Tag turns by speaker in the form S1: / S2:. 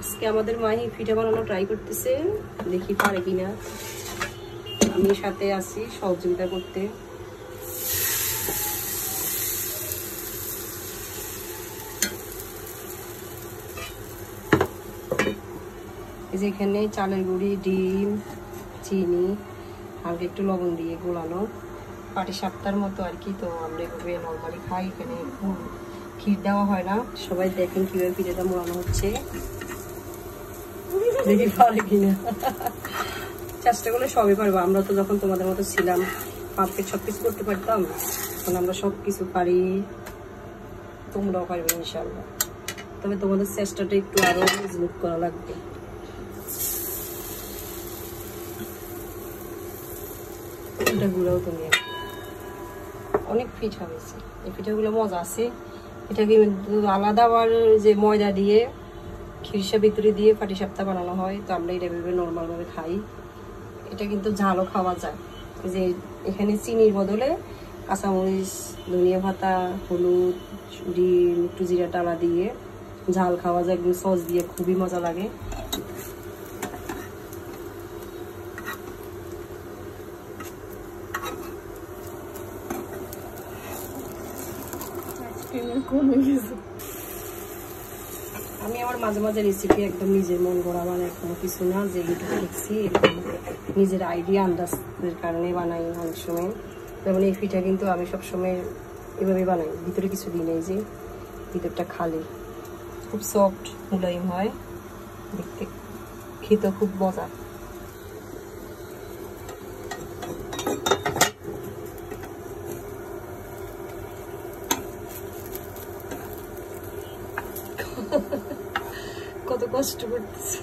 S1: আজকে আমাদের মাহি পিঠা বানানো ট্রাই করতেছে, দেখি পারে কিনা। আমি সাথে আছি সহযোগিতা করতে। এই যে এখানে চালের গুঁড়ি, ডিম, চিনি, হালকা একটু লবণ দিয়ে গোলানো পাটিসাপটার মতো আর কি। তো আমরা এভাবে নর্মালি খাই, এখানে ক্ষীর দেওয়া হয় না। সবাই দেখেন কিভাবে পিঠাটা মোড়ানো হচ্ছে, দেখি পারে কিনা। চেষ্টা করলে সবই পারবো। আমরা তো যখন তোমাদের মতো ছিলাম পারফেক্ট সবকিছু করতে পারতাম, এখন আমরা সবকিছু পারি, তোমরাও পারবে ইনশাআল্লাহ। তবে তোমাদের চেষ্টাটা একটু আরো মজবুত করা লাগবে। এটা গুঁড়াও তুমি অনেক পিঠা হয়েছে, এই পিঠাগুলো মজা আছে। এটা কিন্তু আলাদা আবার যে ময়দা দিয়ে খিরসা ভিতরে দিয়ে পাটিসাপটা বানানো হয়, তো আমরা এটা ভেবে নর্মালভাবে খাই। এটা কিন্তু ঝালও খাওয়া যায়। যে এখানে চিনির বদলে কাঁচামরিচ, ধনিয়া পাতা, হলুদ, ডিম, একটু জিরা টালা দিয়ে ঝাল খাওয়া যায়, একদম সস দিয়ে, খুবই মজা লাগে। আমি আমার মাঝে মাঝে রেসিপি একদম নিজের মন গড়া বানাই, কোনো কিছু না যে ইউটিউবে দেখছি, নিজের আইডিয়া আন্দাজের কারণে বানাই অনেক সময়। যেমন এই পিঠা কিন্তু আমি সবসময় এভাবে বানাই, ভিতরে কিছু দিই না, এই যে ভিতরটা খালি, খুব সফট মুলায়ম হয় দেখতে, খেতে খুব মজা। কত কষ্ট করতেছি।